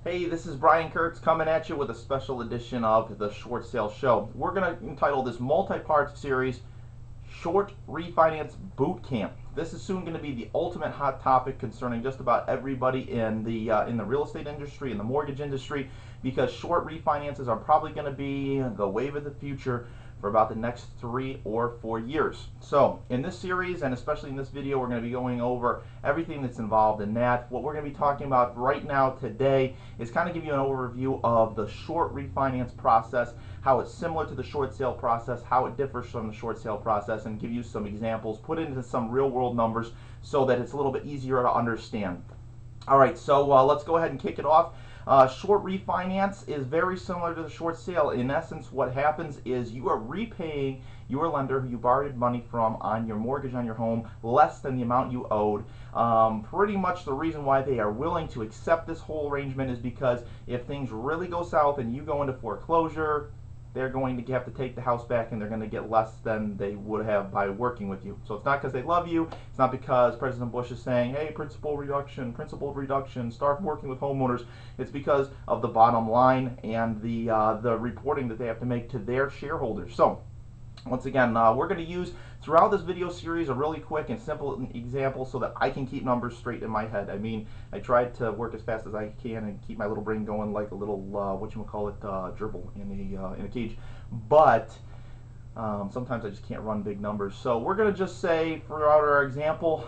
Hey, this is Brian Kurtz coming at you with a special edition of the Short Sale Show. We're going to entitle this multi-part series Short Refinance Bootcamp. This is soon going to be the ultimate hot topic concerning just about everybody in the real estate industry, in the mortgage industry, because short refinances are probably going to be the wave of the future for about the next 3 or 4 years. So in this series, and especially in this video, we're going to be going over everything that's involved in that. What we're going to be talking about right now today is kind of give you an overview of the short refinance process, how it's similar to the short sale process, how it differs from the short sale process, and give you some examples, put into some real world numbers so that it's a little bit easier to understand. All right, so let's go ahead and kick it off. Short refinance is very similar to the short sale. In essence, what happens is you are repaying your lender who you borrowed money from on your mortgage on your home less than the amount you owed. Pretty much the reason why they are willing to accept this whole arrangement is because if things really go south and you go into foreclosure, they're going to have to take the house back and they're going to get less than they would have by working with you. So it's not because they love you. It's not because President Bush is saying, hey, principal reduction, start working with homeowners. It's because of the bottom line and the reporting that they have to make to their shareholders. So once again, we're going to use throughout this video series a really quick and simple example so that I can keep numbers straight in my head. I mean, I tried to work as fast as I can and keep my little brain going like a little, gerbil in a cage. But sometimes I just can't run big numbers. So we're going to just say, throughout our example,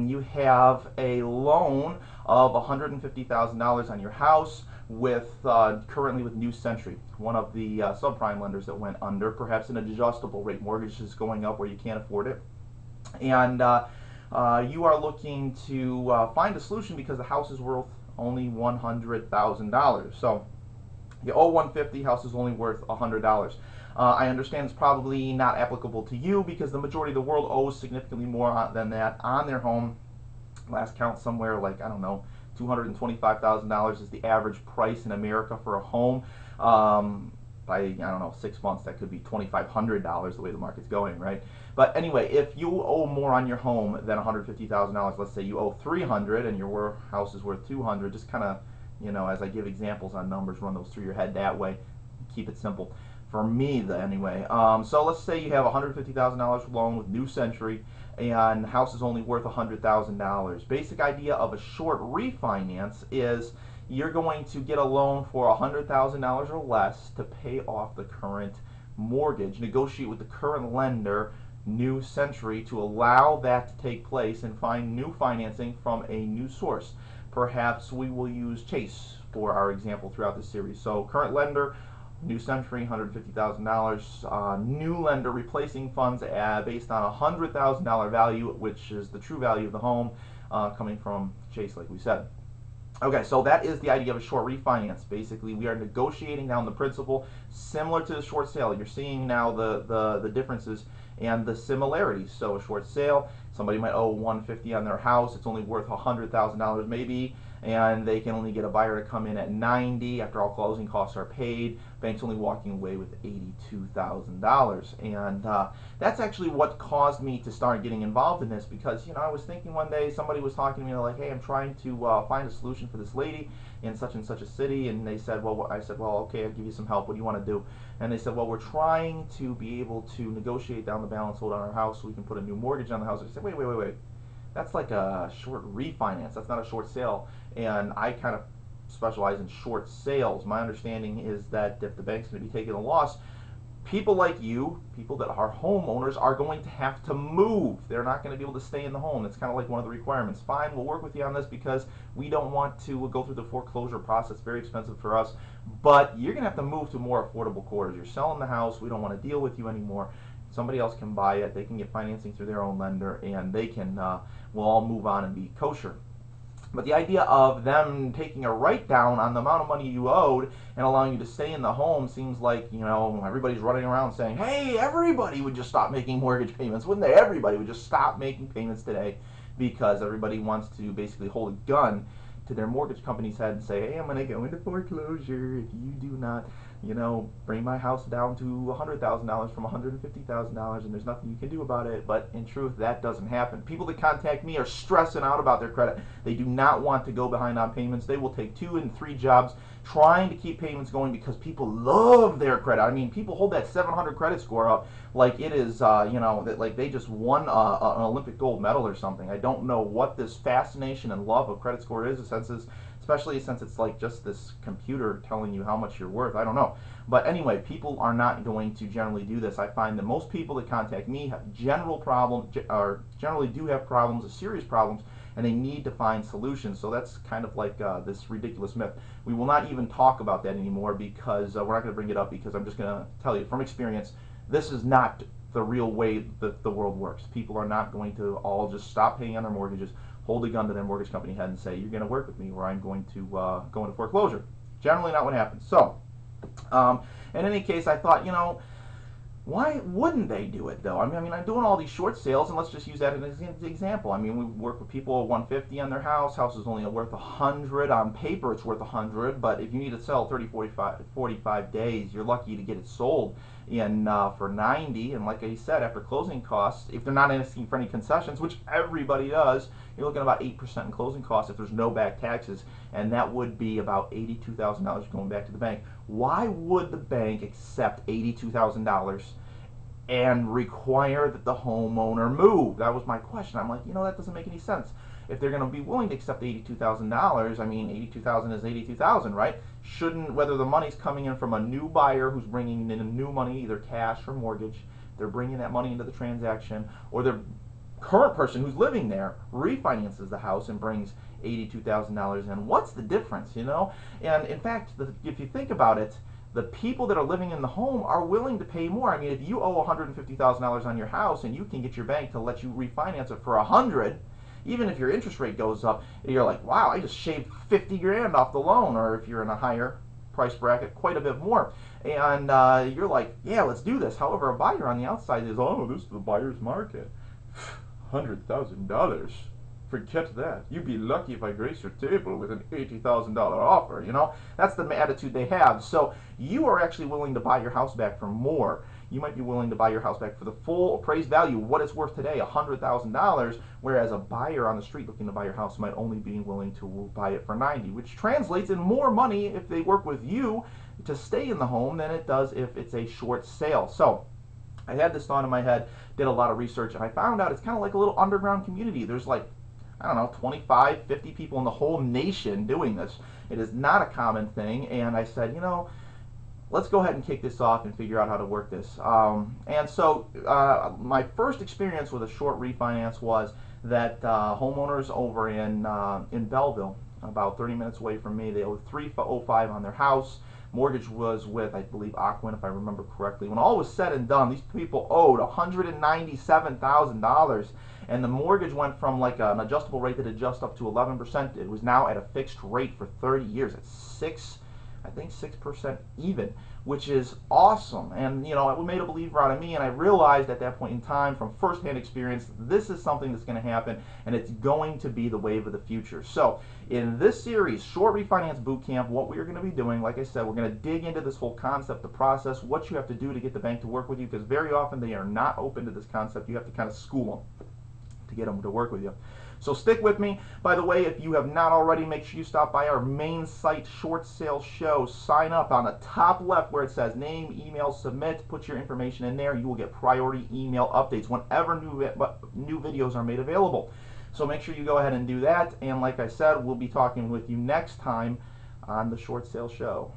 you have a loan of $150,000 on your house with currently with New Century, one of the subprime lenders that went under. Perhaps an adjustable rate mortgage is going up where you can't afford it, and you are looking to find a solution because the house is worth only $100,000. So you owe $150,000, house is only worth $100. I understand it's probably not applicable to you because the majority of the world owes significantly more than that on their home. Last count, somewhere like, I don't know, $225,000 is the average price in America for a home. By, I don't know, 6 months, that could be $2,500 the way the market's going, right? But anyway, if you owe more on your home than $150,000, let's say you owe $300,000 and your house is worth $200,000, just kind of, as I give examples on numbers, run those through your head that way. Keep it simple. For me, anyway. So let's say you have a $150,000 loan with New Century, and the house is only worth $100,000. Basic idea of a short refinance is you're going to get a loan for $100,000 or less to pay off the current mortgage. Negotiate with the current lender, New Century, to allow that to take place and find new financing from a new source. Perhaps we will use Chase for our example throughout this series. So current lender, New Century, $150,000. New lender replacing funds based on a $100,000 value, which is the true value of the home, coming from Chase, like we said. Okay, so that is the idea of a short refinance. Basically, we are negotiating down the principal, similar to the short sale. You're seeing now the differences and the similarities. So a short sale, somebody might owe $150,000 on their house. It's only worth $100,000 maybe, and they can only get a buyer to come in at $90,000 after all closing costs are paid. Bank's only walking away with $82,000, and that's actually what caused me to start getting involved in this, because I was thinking one day, somebody was talking to me like, hey, I'm trying to find a solution for this lady in such and such a city, and they said, well, I said, well, okay, I'll give you some help. What do you want to do? And they said, well, we're trying to be able to negotiate down the balance owed on our house so we can put a new mortgage on the house. I said, wait. That's like a short refinance. That's not a short sale. And I kind of specialize in short sales. My understanding is that if the bank's going to be taking a loss, people like you, people that are homeowners, are going to have to move. They're not going to be able to stay in the home. That's kind of like one of the requirements. Fine, we'll work with you on this because we don't want to go through the foreclosure process. Very expensive for us. But you're going to have to move to more affordable quarters. You're selling the house. We don't want to deal with you anymore. Somebody else can buy it. They can get financing through their own lender, and they can, we'll all move on and be kosher. But the idea of them taking a write-down on the amount of money you owed and allowing you to stay in the home seems like, everybody's running around saying, hey, everybody would just stop making mortgage payments, wouldn't they? Everybody would just stop making payments today because everybody wants to basically hold a gun to their mortgage company's head and say, hey, I'm going to go into foreclosure if you do not bring my house down to $100,000 from $150,000, and there's nothing you can do about it. But in truth, that doesn't happen. People that contact me are stressing out about their credit. They do not want to go behind on payments. They will take 2 and 3 jobs trying to keep payments going because people love their credit. I mean, people hold that 700 credit score up like it is, like they just won an Olympic gold medal or something. I don't know what this fascination and love of credit score is, especially since it's like just this computer telling you how much you're worth. I don't know. But anyway, people are not going to generally do this. I find that most people that contact me have generally do have problems, serious problems, and they need to find solutions. So that's kind of like this ridiculous myth. We will not even talk about that anymore because we're not going to bring it up, because I'm just going to tell you from experience, this is not the real way that the world works. People are not going to all just stop paying on their mortgages, hold a gun to their mortgage company head and say, you're going to work with me or I'm going to go into foreclosure. Generally not what happens. So, in any case, I thought, why wouldn't they do it though? I mean, I'm doing all these short sales, and let's just use that as an example. I mean, we work with people at 150 on their house. House is only worth 100 on paper. It's worth 100, but if you need to sell 30, 45 days, you're lucky to get it sold in for 90. And like I said, after closing costs, if they're not asking for any concessions, which everybody does, you're looking at about 8% in closing costs if there's no back taxes, and that would be about $82,000 going back to the bank. Why would the bank accept $82,000 and require that the homeowner move? That was my question. I'm like, that doesn't make any sense. If they're going to be willing to accept $82,000, I mean, $82,000 is $82,000, right? Shouldn't, whether the money's coming in from a new buyer who's bringing in a new money, either cash or mortgage, they're bringing that money into the transaction, or the current person who's living there refinances the house and brings $82,000 in. What's the difference, And in fact, if you think about it, the people that are living in the home are willing to pay more. I mean, if you owe $150,000 on your house and you can get your bank to let you refinance it for $100,000, even if your interest rate goes up, you're like, wow, I just shaved 50 grand off the loan. Or if you're in a higher price bracket, quite a bit more. And you're like, yeah, let's do this. However, a buyer on the outside is, oh, this is the buyer's market. $100,000. Forget that. You'd be lucky if I grace your table with an $80,000 offer, That's the attitude they have. So you are actually willing to buy your house back for more. You might be willing to buy your house back for the full appraised value, what it's worth today, $100,000, whereas a buyer on the street looking to buy your house might only be willing to buy it for $90,000, which translates in more money if they work with you to stay in the home than it does if it's a short sale. So I had this thought in my head, did a lot of research, and I found out it's kind of like a little underground community. There's like, I don't know, 25, 50 people in the whole nation doing this. It is not a common thing, and I said, let's go ahead and kick this off and figure out how to work this. And so my first experience with a short refinance was that homeowners over in Belleville, about 30 minutes away from me, they owed $305 on their house. Mortgage was with, I believe, Aquin, if I remember correctly. When all was said and done, these people owed $197,000, and the mortgage went from like an adjustable rate that adjusts up to 11%. It was now at a fixed rate for 30 years. It's 6% even, which is awesome. And it made a believer out of me, and I realized at that point in time from firsthand experience, this is something that's going to happen, and it's going to be the wave of the future. So in this series, Short Refinance Bootcamp, what we are going to be doing, like I said, we're going to dig into this whole concept, the process, what you have to do to get the bank to work with you, because very often they are not open to this concept. You have to kind of school them to get them to work with you. So stick with me. By the way, if you have not already, make sure you stop by our main site, Short Sale Show. Sign up on the top left where it says name, email, submit. Put your information in there. You will get priority email updates whenever new videos are made available. So make sure you go ahead and do that. And like I said, we'll be talking with you next time on the Short Sale Show.